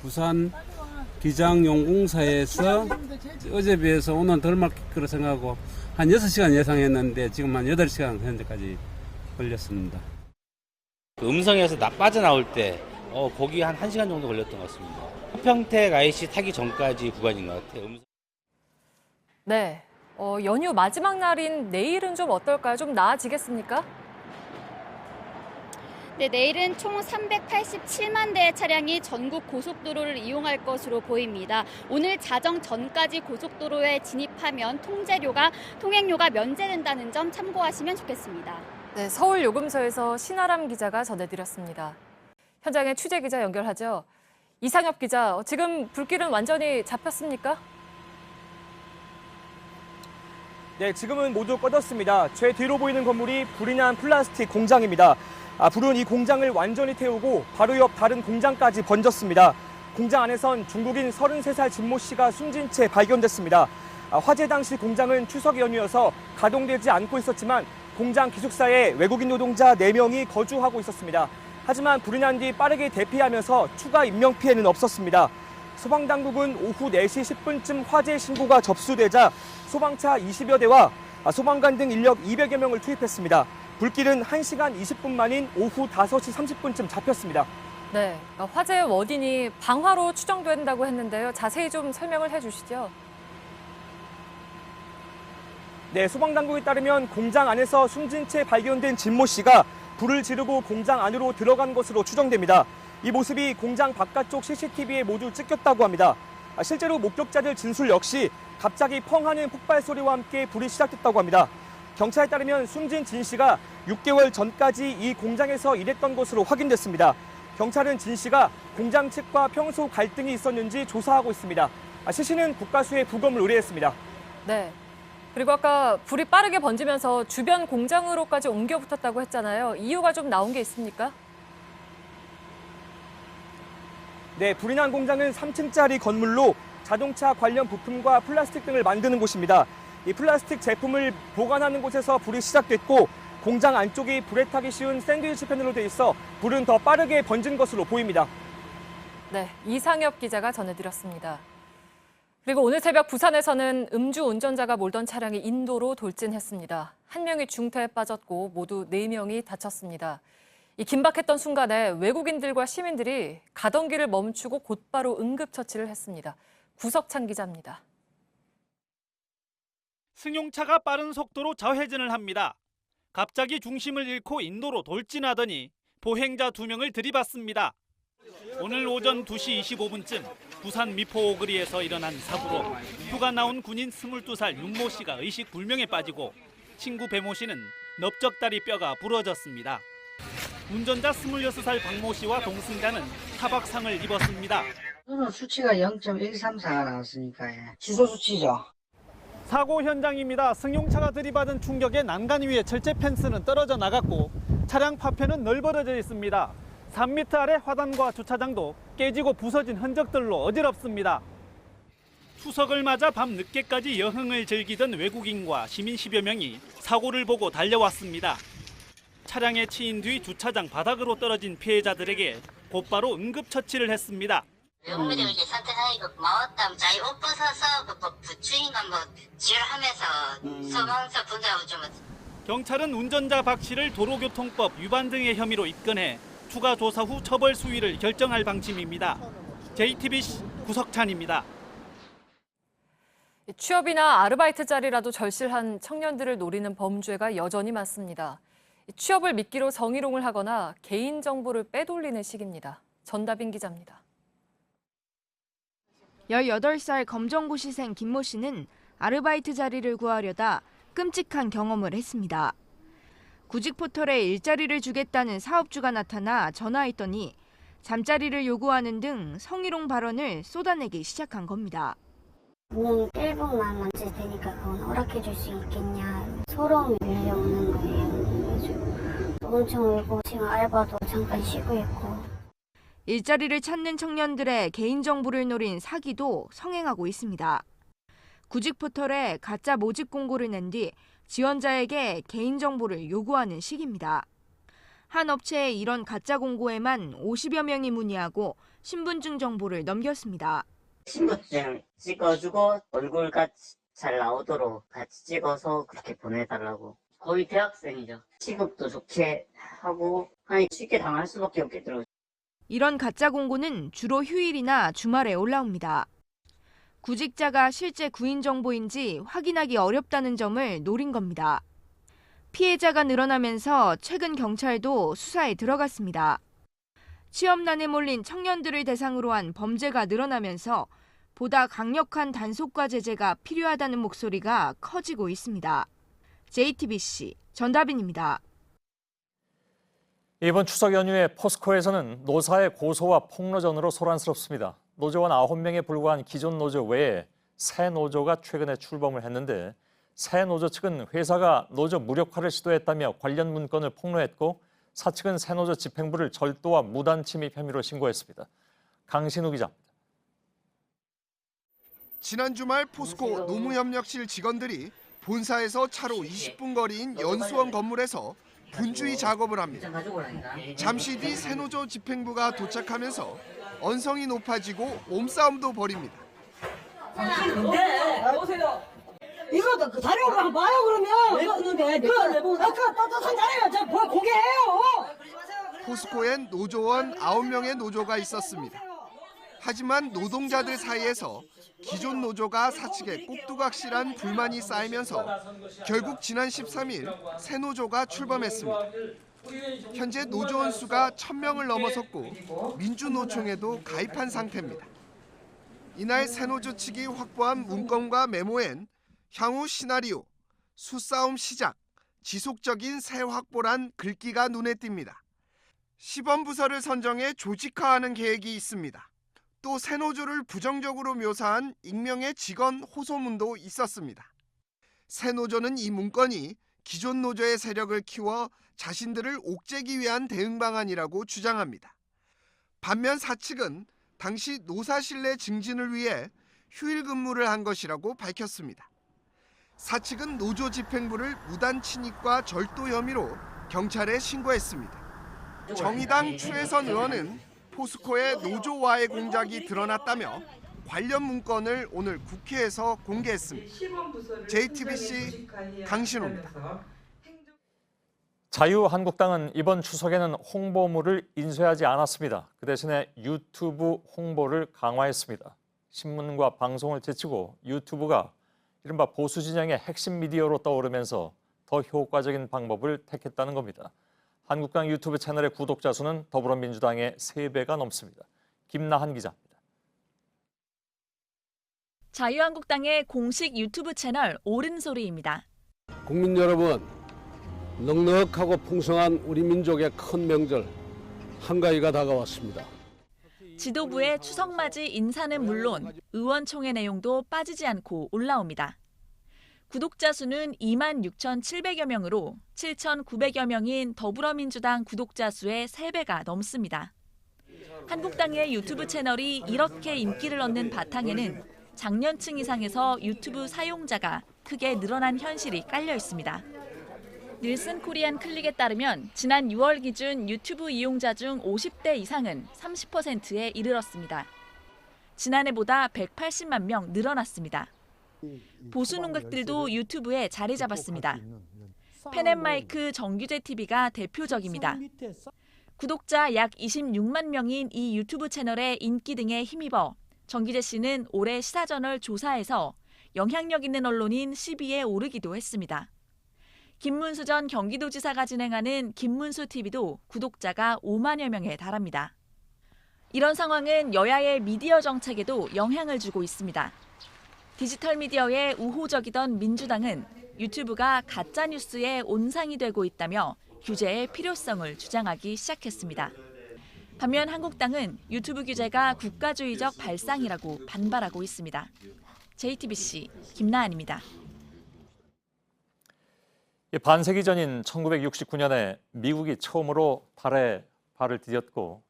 부산 기장용공사에서 어제 비해서 오늘 덜 막힐 거라 생각하고 한 6시간 예상했는데 지금 한 8시간 현재까지 걸렸습니다. 음성에서 빠져나올 때 거기 한 1시간 정도 걸렸던 것 같습니다. 서평택 IC 타기 전까지 구간인 것 같아요. 네, 연휴 마지막 날인 내일은 좀 어떨까요? 좀 나아지겠습니까? 네, 내일은 총 387만 대의 차량이 전국 고속도로를 이용할 것으로 보입니다. 오늘 자정 전까지 고속도로에 진입하면 통행료가 면제된다는 점 참고하시면 좋겠습니다. 네, 서울 요금소에서 신아람 기자가 전해드렸습니다. 현장에 취재 기자 연결하죠. 이상엽 기자, 지금 불길은 완전히 잡혔습니까? 네, 지금은 모두 꺼졌습니다. 제 뒤로 보이는 건물이 불이 난 플라스틱 공장입니다. 불은 이 공장을 완전히 태우고 바로 옆 다른 공장까지 번졌습니다. 공장 안에선 중국인 33살 진모 씨가 숨진 채 발견됐습니다. 화재 당시 공장은 추석 연휴여서 가동되지 않고 있었지만 공장 기숙사에 외국인 노동자 4명이 거주하고 있었습니다. 하지만 불이 난 뒤 빠르게 대피하면서 추가 인명피해는 없었습니다. 소방당국은 오후 4시 10분쯤 화재 신고가 접수되자 소방차 20여 대와 소방관 등 인력 200여 명을 투입했습니다. 불길은 1시간 20분 만인 오후 5시 30분쯤 잡혔습니다. 네, 화재의 원인이 방화로 추정된다고 했는데요. 자세히 좀 설명을 해주시죠. 네, 소방당국에 따르면 공장 안에서 숨진 채 발견된 진모 씨가 불을 지르고 공장 안으로 들어간 것으로 추정됩니다. 이 모습이 공장 바깥쪽 CCTV에 모두 찍혔다고 합니다. 실제로 목격자들 진술 역시 갑자기 펑 하는 폭발 소리와 함께 불이 시작됐다고 합니다. 경찰에 따르면 숨진 진 씨가 6개월 전까지 이 공장에서 일했던 것으로 확인됐습니다. 경찰은 진 씨가 공장 측과 평소 갈등이 있었는지 조사하고 있습니다. 시신은 국가수에 부검을 의뢰했습니다. 네. 그리고 아까 불이 빠르게 번지면서 주변 공장으로까지 옮겨 붙었다고 했잖아요. 이유가 좀 나온 게 있습니까? 네, 불이 난 공장은 3층짜리 건물로 자동차 관련 부품과 플라스틱 등을 만드는 곳입니다. 이 플라스틱 제품을 보관하는 곳에서 불이 시작됐고 공장 안쪽이 불에 타기 쉬운 샌드위치 팬으로 돼 있어 불은 더 빠르게 번진 것으로 보입니다. 네, 이상엽 기자가 전해드렸습니다. 그리고 오늘 새벽 부산에서는 음주 운전자가 몰던 차량이 인도로 돌진했습니다. 1명이 중태에 빠졌고 모두 4명이 다쳤습니다. 이 긴박했던 순간에 외국인들과 시민들이 가던 길을 멈추고 곧바로 응급처치를 했습니다. 구석찬 기자입니다. 승용차가 빠른 속도로 좌회전을 합니다. 갑자기 중심을 잃고 인도로 돌진하더니 보행자 2명을 들이받습니다. 오늘 오전 2시 25분쯤 부산 미포 오거리에서 일어난 사고로 휴가 나온 군인 22살 윤모 씨가 의식 불명에 빠지고 친구 배모 씨는 넓적다리 뼈가 부러졌습니다. 운전자 26살 박모 씨와 동승자는 타박상을 입었습니다. 저는 수치가 0.134가 나왔으니까 취소 수치죠. 사고 현장입니다. 승용차가 들이받은 충격에 난간 위에 철제 펜스는 떨어져 나갔고 차량 파편은 널브러져 있습니다. 3m 아래 화단과 주차장도 깨지고 부서진 흔적들로 어지럽습니다. 추석을 맞아 밤 늦게까지 여행을 즐기던 외국인과 시민 10여 명이 사고를 보고 달려왔습니다. 차량에 치인 뒤 주차장 바닥으로 떨어진 피해자들에게 곧바로 응급처치를 했습니다. 외국인들 이제 선택하니까 고마웠다. 자기 옷 벗어서 부추인가 지혈하면서 소방서 분자하고 좀. 경찰은 운전자 박 씨를 도로교통법 위반 등의 혐의로 입건해 추가 조사 후 처벌 수위를 결정할 방침입니다. JTBC 구석찬입니다. 취업이나 아르바이트 자리라도 절실한 청년들을 노리는 범죄가 여전히 많습니다. 취업을 미끼로 성희롱을 하거나 개인정보를 빼돌리는 시기입니다. 전다빈 기자입니다. 18살 검정고시생 김모 씨는 아르바이트 자리를 구하려다 끔찍한 경험을 했습니다. 구직 포털에 일자리를 주겠다는 사업주가 나타나 전화했더니 잠자리를 요구하는 등 성희롱 발언을 쏟아내기 시작한 겁니다. 눈 1분만 만질 테니까 그건 허락해 줄 수 있겠냐. 서러움이 밀려오는 거예요. 엄청 울고 지금 알바도 잠깐 쉬고 있고. 일자리를 찾는 청년들의 개인정보를 노린 사기도 성행하고 있습니다. 구직 포털에 가짜 모집 공고를 낸 뒤 지원자에게 개인정보를 요구하는 식입니다. 한 업체의 이런 가짜 공고에만 50여 명이 문의하고 신분증 정보를 넘겼습니다. 신분증 찍어주고 얼굴같이 잘 나오도록 같이 찍어서 그렇게 보내달라고. 거의 대학생이죠. 취급도 좋게 하고 아니 쉽게 당할 수밖에 없겠더라고요. 이런 가짜 공고는 주로 휴일이나 주말에 올라옵니다. 구직자가 실제 구인 정보인지 확인하기 어렵다는 점을 노린 겁니다. 피해자가 늘어나면서 최근 경찰도 수사에 들어갔습니다. 취업난에 몰린 청년들을 대상으로 한 범죄가 늘어나면서 보다 강력한 단속과 제재가 필요하다는 목소리가 커지고 있습니다. JTBC 전다빈입니다. 이번 추석 연휴에 포스코에서는 노사의 고소와 폭로전으로 소란스럽습니다. 노조원 9명에 불과한 기존 노조 외에 새 노조가 최근에 출범을 했는데 새 노조 측은 회사가 노조 무력화를 시도했다며 관련 문건을 폭로했고 사측은 새 노조 집행부를 절도와 무단 침입 혐의로 신고했습니다. 강신우 기자입니다. 지난 주말 포스코 노무협력실 직원들이 본사에서 차로 20분 거리인 연수원 건물에서 분주히 작업을 합니다. 잠시 뒤 새노조 집행부가 도착하면서 언성이 높아지고 몸싸움도 벌입니다. 이거 그 자료 한번 봐요 그러면. 이거 있는데 아까 따뜻한 자료요. 저 뭐 공개해요. 포스코엔 노조원 9명의 노조가 있었습니다. 하지만 노동자들 사이에서 기존 노조가 사측에 꼭두각실한 불만이 쌓이면서 결국 지난 13일 새 노조가 출범했습니다. 현재 노조원 수가 1000명을 넘어섰고 민주노총에도 가입한 상태입니다. 이날 새 노조 측이 확보한 문건과 메모엔 향후 시나리오, 수싸움 시작, 지속적인 새 확보란 글귀가 눈에 띕니다. 시범부서를 선정해 조직화하는 계획이 있습니다. 또 새 노조를 부정적으로 묘사한 익명의 직원 호소문도 있었습니다. 새 노조는 이 문건이 기존 노조의 세력을 키워 자신들을 옥죄기 위한 대응 방안이라고 주장합니다. 반면 사측은 당시 노사 신뢰 증진을 위해 휴일 근무를 한 것이라고 밝혔습니다. 사측은 노조 집행부를 무단 침입과 절도 혐의로 경찰에 신고했습니다. 정의당 추혜선 의원은 포스코의 노조와의 공작이 드러났다며 관련 문건을 오늘 국회에서 공개했습니다. JTBC 강신호입니다. 자유한국당은 이번 추석에는 홍보물을 인쇄하지 않았습니다. 그 대신에 유튜브 홍보를 강화했습니다. 신문과 방송을 제치고 유튜브가 이른바 보수 진영의 핵심 미디어로 떠오르면서 더 효과적인 방법을 택했다는 겁니다. 한국당 유튜브 채널의 구독자 수는 더불어민주당의 3배가 넘습니다. 김나한 기자입니다. 자유한국당의 공식 유튜브 채널 옳은소리입니다. 국민 여러분, 넉넉하고 풍성한 우리 민족의 큰 명절 한가위가 다가왔습니다. 지도부의 추석맞이 인사는 물론 의원총회 내용도 빠지지 않고 올라옵니다. 구독자 수는 26,700여 명으로 7,900여 명인 더불어민주당 구독자 수의 3배가 넘습니다. 한국당의 유튜브 채널이 이렇게 인기를 얻는 바탕에는 장년층 이상에서 유튜브 사용자가 크게 늘어난 현실이 깔려 있습니다. 닐슨 코리안 클릭에 따르면 지난 6월 기준 유튜브 이용자 중 50대 이상은 30%에 이르렀습니다. 지난해보다 180만 명 늘어났습니다. 보수 농객들도 유튜브에 자리 잡았습니다. 펜앤마이크 정규제 TV가 대표적입니다. 구독자 약 26만 명인 이 유튜브 채널의 인기 등에 힘입어 정규제 씨는 올해 시사저널 조사에서 영향력 있는 언론인 10위에 오르기도 했습니다. 김문수 전 경기도지사가 진행하는 김문수 TV도 구독자가 5만여 명에 달합니다. 이런 상황은 여야의 미디어 정책에도 영향을 주고 있습니다. 디지털 미디어에 우호적이던 민주당은 유튜브가 가짜뉴스의 온상이 되고 있다며 규제의 필요성을 주장하기 시작했습니다. 반면 한국당은 유튜브 규제가 국가주의적 발상이라고 반발하고 있습니다. JTBC 김나은입니다. 반세기 전인 1969년에 미국이 처음으로 달에 발을 디뎠고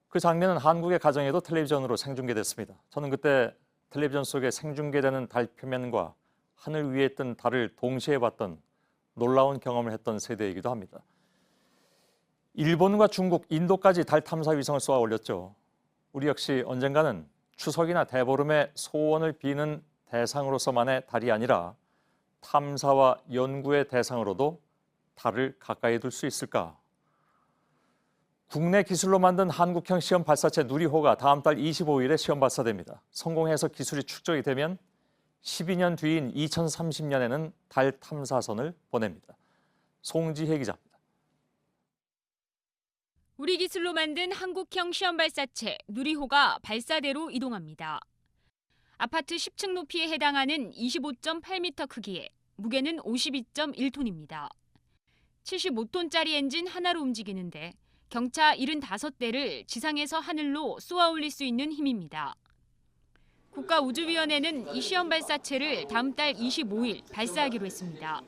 그 장면은 한국의 가정에도 텔레비전으로 생중계됐습니다. 저는 그때 텔레비전 속에 생중계되는 달 표면과 하늘 위에 뜬 달을 동시에 봤던 놀라운 경험을 했던 세대이기도 합니다. 일본과 중국, 인도까지 달 탐사 위성을 쏘아 올렸죠. 우리 역시 언젠가는 추석이나 대보름에 소원을 비는 대상으로서만의 달이 아니라 탐사와 연구의 대상으로도 달을 가까이 둘 수 있을까? 국내 기술로 만든 한국형 시험 발사체 누리호가 다음 달 25일에 시험 발사됩니다. 성공해서 기술이 축적이 되면 12년 뒤인 2030년에는 달 탐사선을 보냅니다. 송지혜 기자입니다. 우리 기술로 만든 한국형 시험 발사체 누리호가 발사대로 이동합니다. 아파트 10층 높이에 해당하는 25.8m 크기에 무게는 52.1톤입니다. 75톤짜리 엔진 하나로 움직이는데 경차 75대를 지상에서 하늘로 쏘아 올릴 수 있는 힘입니다. 국가우주위원회는 이 시험 발사체를 다음 달 25일 발사하기로 했습니다.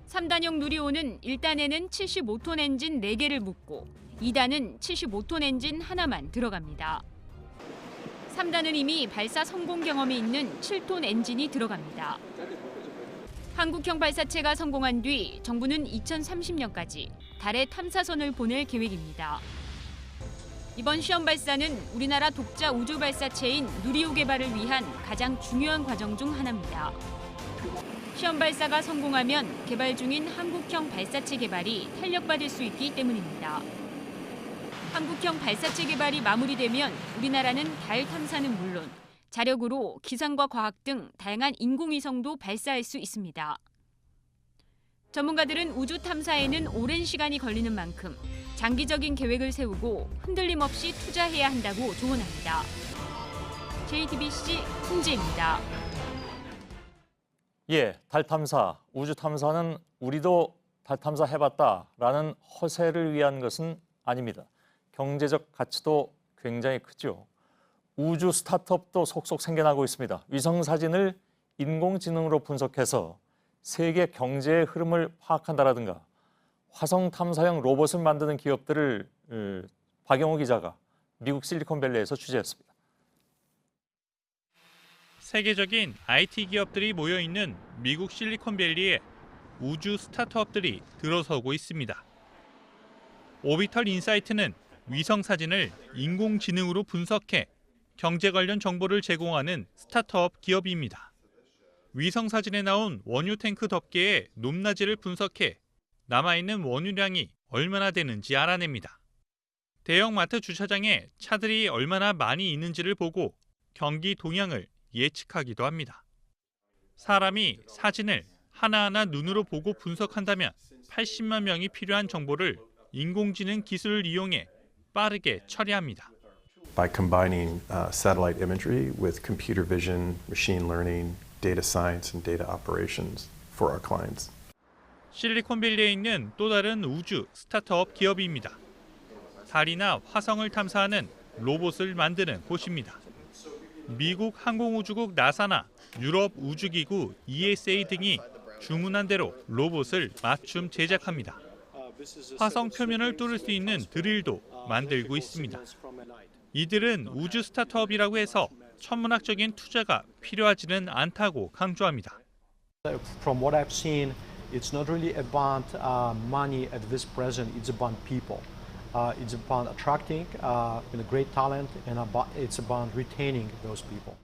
3단형 누리호는 1단에는 75톤 엔진 4개를 묻고 2단은 75톤 엔진 하나만 들어갑니다. 3단은 이미 발사 성공 경험이 있는 7톤 엔진이 들어갑니다. 한국형 발사체가 성공한 뒤 정부는 2030년까지 달에 탐사선을 보낼 계획입니다. 이번 시험 발사는 우리나라 독자 우주 발사체인 누리호 개발을 위한 가장 중요한 과정 중 하나입니다. 시험 발사가 성공하면 개발 중인 한국형 발사체 개발이 탄력받을 수 있기 때문입니다. 한국형 발사체 개발이 마무리되면 우리나라는 달 탐사는 물론 자력으로 기상과 과학 등 다양한 인공위성도 발사할 수 있습니다. 전문가들은 우주 탐사에는 오랜 시간이 걸리는 만큼 장기적인 계획을 세우고 흔들림 없이 투자해야 한다고 조언합니다. JTBC 송지혜입니다. 달 탐사, 우주 탐사는 우리도 달 탐사 해봤다라는 허세를 위한 것은 아닙니다. 경제적 가치도 굉장히 크죠. 우주 스타트업도 속속 생겨나고 있습니다. 위성 사진을 인공지능으로 분석해서 세계 경제의 흐름을 파악한다라든가 화성 탐사형 로봇을 만드는 기업들을 박영호 기자가 미국 실리콘밸리에서 취재했습니다. 세계적인 IT 기업들이 모여있는 미국 실리콘밸리에 우주 스타트업들이 들어서고 있습니다. 오비털 인사이트는 위성 사진을 인공지능으로 분석해 경제 관련 정보를 제공하는 스타트업 기업입니다. 위성 사진에 나온 원유 탱크 덮개의 높낮이를 분석해 남아있는 원유량이 얼마나 되는지 알아냅니다. 대형마트 주차장에 차들이 얼마나 많이 있는지를 보고 경기 동향을 예측하기도 합니다. 사람이 사진을 하나하나 눈으로 보고 분석한다면 80만 명이 필요한 정보를 인공지능 기술을 이용해 빠르게 처리합니다. By combining satellite imagery with computer vision, machine learning, data science, and data operations for our clients. 실리콘밸리에 있는 또 다른 우주 스타트업 기업입니다. 달이나 화성을 탐사하는 로봇을 만드는 곳입니다. 미국 항공우주국 나사나 유럽 우주기구 ESA 등이 주문한 대로 로봇을 맞춤 제작합니다. 화성 표면을 뚫을 수 있는 드릴도 만들고 있습니다. 이들은 우주 스타트업이라고 해서 천문학적인 투자가 필요하지는 않다고 강조합니다. From what I've seen, it's not really about money at this present. It's about people. It's about attracting great talent, and it's about retaining those people.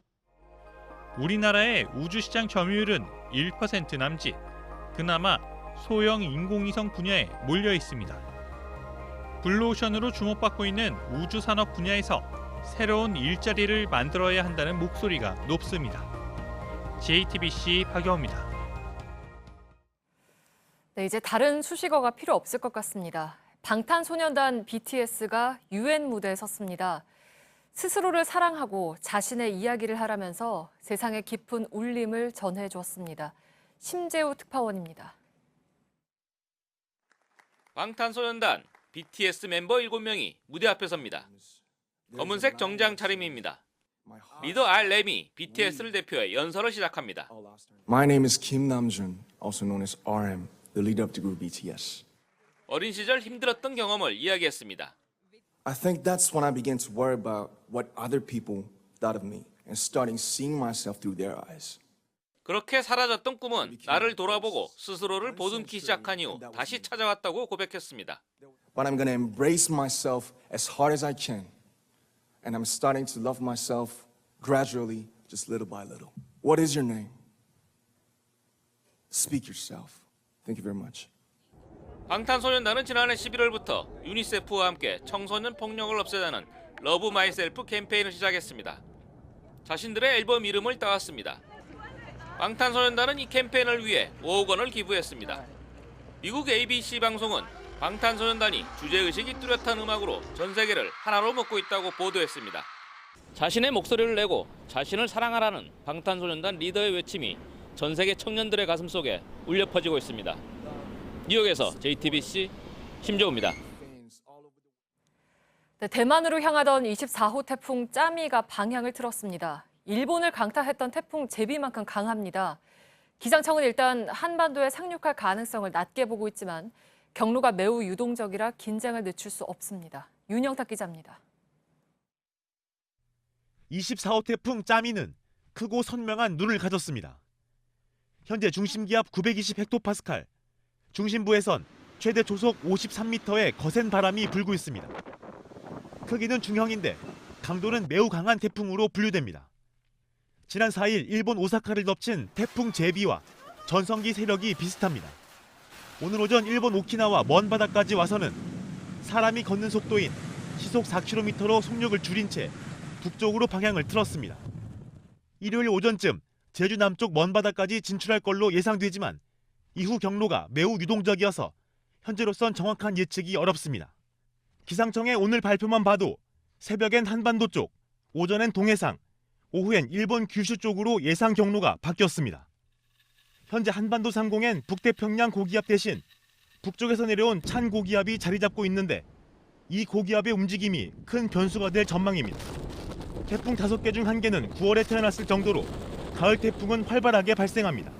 우리나라의 우주 시장 점유율은 1% 남짓. 그나마 소형 인공위성 분야에 몰려 있습니다. 블루오션으로 주목받고 있는 우주산업 분야에서 새로운 일자리를 만들어야 한다는 목소리가 높습니다. JTBC 박여우입니다. 네, 이제 다른 수식어가 필요 없을 것 같습니다. 방탄소년단 BTS가 UN 무대에 섰습니다. 스스로를 사랑하고 자신의 이야기를 하라면서 세상에 깊은 울림을 전해주었습니다. 심재우 특파원입니다. 방탄소년단 BTS 멤버 7명이 무대 앞에 섭니다. 검은색 정장 차림입니다. 리더 R.렘이 BTS를 대표해 연설을 시작합니다. My name is Kim Namjoon, also known as RM, the leader of the group BTS. 어린 시절 힘들었던 경험을 이야기했습니다. I think that's when I began to worry about what other people thought of me and starting seeing myself through their eyes. 그렇게 사라졌던 꿈은 나를 돌아보고 스스로를 보듬기 시작한 이후 다시 찾아왔다고 고백했습니다. But I'm going to embrace myself as hard as I can. And I'm starting to love myself gradually, just little by little. What is your name? Speak yourself. Thank you very much. 방탄소년단은 지난해 11월부터 유니세프와 함께 청소년 폭력을 없애자는 러브 마이셀프 캠페인을 시작했습니다. 자신들의 앨범 이름을 따왔습니다. 방탄소년단은 이 캠페인을 위해 5억 원을 기부했습니다. 미국 ABC 방송은 방탄소년단이 주제의식이 뚜렷한 음악으로 전 세계를 하나로 묶고 있다고 보도했습니다. 자신의 목소리를 내고 자신을 사랑하라는 방탄소년단 리더의 외침이 전 세계 청년들의 가슴 속에 울려 퍼지고 있습니다. 뉴욕에서 JTBC 심재우입니다. 네, 대만으로 향하던 24호 태풍 짜미가 방향을 틀었습니다. 일본을 강타했던 태풍 제비만큼 강합니다. 기상청은 일단 한반도에 상륙할 가능성을 낮게 보고 있지만 경로가 매우 유동적이라 긴장을 늦출 수 없습니다. 윤영탁 기자입니다. 24호 태풍 짜미는 크고 선명한 눈을 가졌습니다. 현재 중심기압 920헥토파스칼, 중심부에선 최대 초속 53m의 거센 바람이 불고 있습니다. 크기는 중형인데 강도는 매우 강한 태풍으로 분류됩니다. 지난 4일 일본 오사카를 덮친 태풍 제비와 전성기 세력이 비슷합니다. 오늘 오전 일본 오키나와 먼 바다까지 와서는 사람이 걷는 속도인 시속 4km로 속력을 줄인 채 북쪽으로 방향을 틀었습니다. 일요일 오전쯤 제주 남쪽 먼 바다까지 진출할 걸로 예상되지만 이후 경로가 매우 유동적이어서 현재로선 정확한 예측이 어렵습니다. 기상청의 오늘 발표만 봐도 새벽엔 한반도 쪽, 오전엔 동해상, 오후엔 일본 규슈 쪽으로 예상 경로가 바뀌었습니다. 현재 한반도 상공엔 북태평양 고기압 대신 북쪽에서 내려온 찬 고기압이 자리 잡고 있는데 이 고기압의 움직임이 큰 변수가 될 전망입니다. 태풍 5개 중 1개는 9월에 태어났을 정도로 가을 태풍은 활발하게 발생합니다.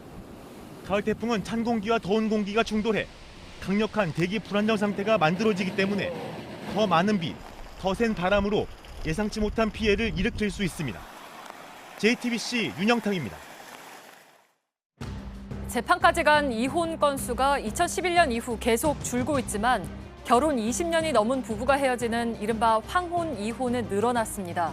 가을 태풍은 찬 공기와 더운 공기가 충돌해 강력한 대기 불안정 상태가 만들어지기 때문에 더 많은 비, 더 센 바람으로 예상치 못한 피해를 일으킬 수 있습니다. JTBC 윤영탁입니다. 재판까지 간 이혼 건수가 2011년 이후 계속 줄고 있지만 결혼 20년이 넘은 부부가 헤어지는 이른바 황혼 이혼은 늘어났습니다.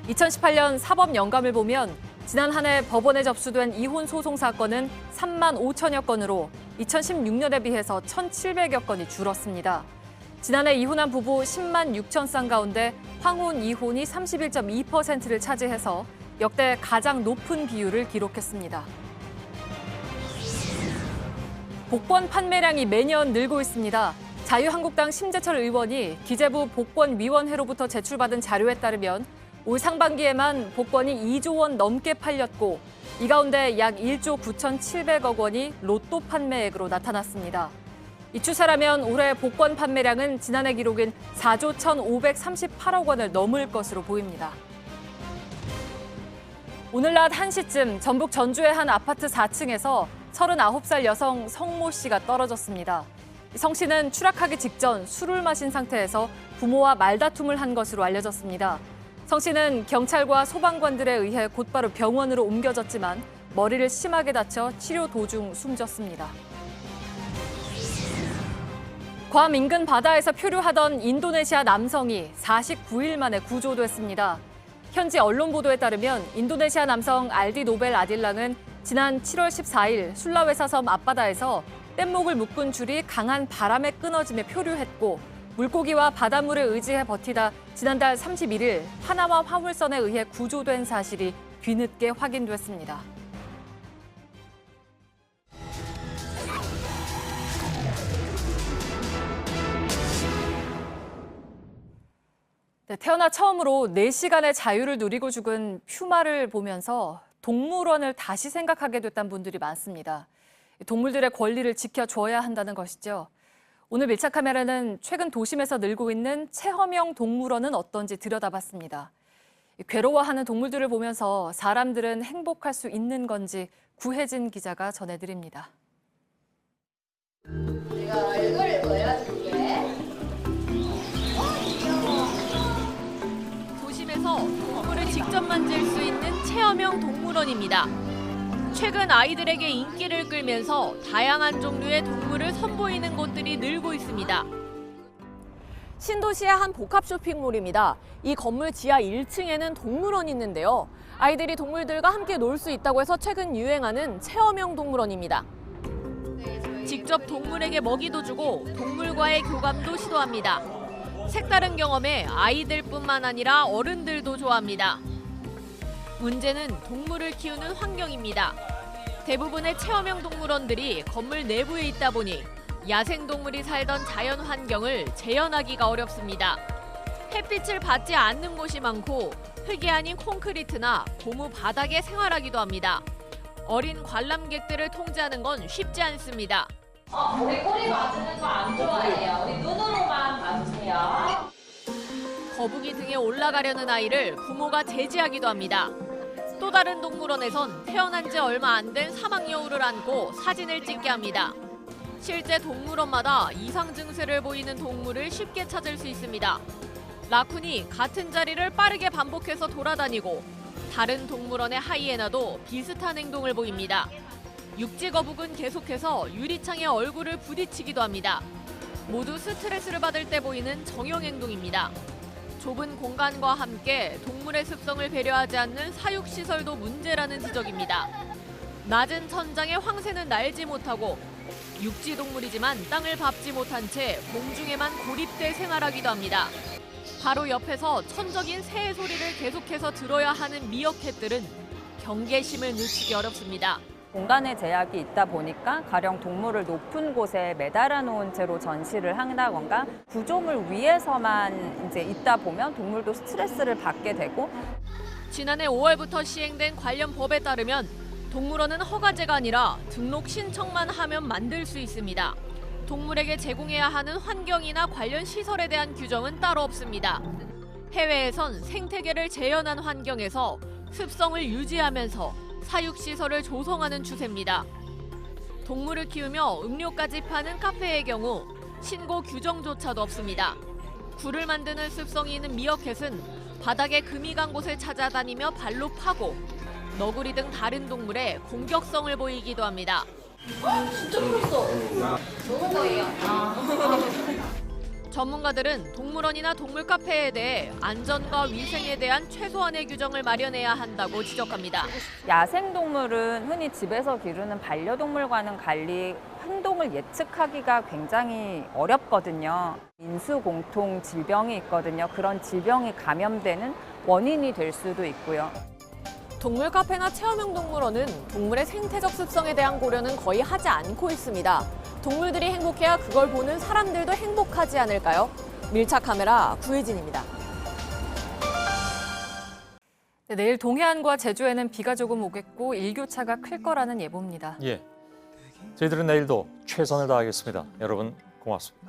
2018년 사법 영감을 보면 지난 한 해 법원에 접수된 이혼 소송 사건은 3만 5천여 건으로 2016년에 비해서 1,700여 건이 줄었습니다. 지난해 이혼한 부부 10만 6천 쌍 가운데 황혼 이혼이 31.2%를 차지해서 역대 가장 높은 비율을 기록했습니다. 복권 판매량이 매년 늘고 있습니다. 자유한국당 심재철 의원이 기재부 복권위원회로부터 제출받은 자료에 따르면 올 상반기에만 복권이 2조 원 넘게 팔렸고 이 가운데 약 1조 9,700억 원이 로또 판매액으로 나타났습니다. 이 추세라면 올해 복권 판매량은 지난해 기록인 4조 1,538억 원을 넘을 것으로 보입니다. 오늘 낮 1시쯤 전북 전주의 한 아파트 4층에서 39살 여성 성모 씨가 떨어졌습니다. 성 씨는 추락하기 직전 술을 마신 상태에서 부모와 말다툼을 한 것으로 알려졌습니다. 성 씨는 경찰과 소방관들에 의해 곧바로 병원으로 옮겨졌지만 머리를 심하게 다쳐 치료 도중 숨졌습니다. 괌 인근 바다에서 표류하던 인도네시아 남성이 49일 만에 구조됐습니다. 현지 언론 보도에 따르면 인도네시아 남성 알디 노벨 아딜랑은 지난 7월 14일 술라웨사 섬 앞바다에서 뗏목을 묶은 줄이 강한 바람에 끊어지며 표류했고 물고기와 바닷물에 의지해 버티다 지난달 31일 파나마 화물선에 의해 구조된 사실이 뒤늦게 확인됐습니다. 네, 태어나 처음으로 4시간의 자유를 누리고 죽은 퓨마를 보면서 동물원을 다시 생각하게 됐다는 분들이 많습니다. 동물들의 권리를 지켜줘야 한다는 것이죠. 오늘 밀착 카메라는 최근 도심에서 늘고 있는 체험형 동물원은 어떤지 들여다봤습니다. 괴로워하는 동물들을 보면서 사람들은 행복할 수 있는 건지 구혜진 기자가 전해드립니다. 내가 얼굴을 보여줄게. 도심에서 동물을 직접 만질 수 있는 체험형 동물원입니다. 최근 아이들에게 인기를 끌면서 다양한 종류의 동물을 선보이는 곳들이 늘고 있습니다. 신도시의 한 복합 쇼핑몰입니다. 이 건물 지하 1층에는 동물원이 있는데요. 아이들이 동물들과 함께 놀 수 있다고 해서 최근 유행하는 체험형 동물원입니다. 직접 동물에게 먹이도 주고 동물과의 교감도 시도합니다. 색다른 경험에 아이들뿐만 아니라 어른들도 좋아합니다. 문제는 동물을 키우는 환경입니다. 대부분의 체험형 동물원들이 건물 내부에 있다 보니 야생동물이 살던 자연 환경을 재현하기가 어렵습니다. 햇빛을 받지 않는 곳이 많고 흙이 아닌 콘크리트나 고무 바닥에 생활하기도 합니다. 어린 관람객들을 통제하는 건 쉽지 않습니다. 우리 꼬리 맞는 거 안 좋아해요. 우리 눈으로만 봐주세요. 거북이 등에 올라가려는 아이를 부모가 제지하기도 합니다. 또 다른 동물원에선 태어난 지 얼마 안 된 사막여우를 안고 사진을 찍게 합니다. 실제 동물원마다 이상 증세를 보이는 동물을 쉽게 찾을 수 있습니다. 라쿤이 같은 자리를 빠르게 반복해서 돌아다니고 다른 동물원의 하이에나도 비슷한 행동을 보입니다. 육지 거북은 계속해서 유리창에 얼굴을 부딪히기도 합니다. 모두 스트레스를 받을 때 보이는 정형 행동입니다. 좁은 공간과 함께 동물의 습성을 배려하지 않는 사육시설도 문제라는 지적입니다. 낮은 천장에 황새는 날지 못하고 육지 동물이지만 땅을 밟지 못한 채 공중에만 고립돼 생활하기도 합니다. 바로 옆에서 천적인 새의 소리를 계속해서 들어야 하는 미어캣들은 경계심을 늦추기 어렵습니다. 공간의 제약이 있다 보니까 가령 동물을 높은 곳에 매달아 놓은 채로 전시를 한다던가 구조물 위에서만 이제 있다 보면 동물도 스트레스를 받게 되고 지난해 5월부터 시행된 관련 법에 따르면 동물원은 허가제가 아니라 등록 신청만 하면 만들 수 있습니다. 동물에게 제공해야 하는 환경이나 관련 시설에 대한 규정은 따로 없습니다. 해외에선 생태계를 재현한 환경에서 습성을 유지하면서 사육시설을 조성하는 추세입니다. 동물을 키우며 음료까지 파는 카페의 경우 신고 규정조차도 없습니다. 굴을 만드는 습성이 있는 미어캣은 바닥에 금이 간 곳을 찾아다니며 발로 파고 너구리 등 다른 동물에 공격성을 보이기도 합니다. 진짜 크었어. 먹은 거예요. 전문가들은 동물원이나 동물 카페에 대해 안전과 위생에 대한 최소한의 규정을 마련해야 한다고 지적합니다. 야생동물은 흔히 집에서 기르는 반려동물과는 달리 행동을 예측하기가 굉장히 어렵거든요. 인수공통 질병이 있거든요. 그런 질병이 감염되는 원인이 될 수도 있고요. 동물 카페나 체험형 동물원은 동물의 생태적 습성에 대한 고려는 거의 하지 않고 있습니다. 동물들이 행복해야 그걸 보는 사람들도 행복하지 않을까요? 밀착 카메라 구혜진입니다. 네, 내일 동해안과 제주에는 비가 조금 오겠고 일교차가 클 거라는 예보입니다. 예, 저희들은 내일도 최선을 다하겠습니다. 여러분 고맙습니다.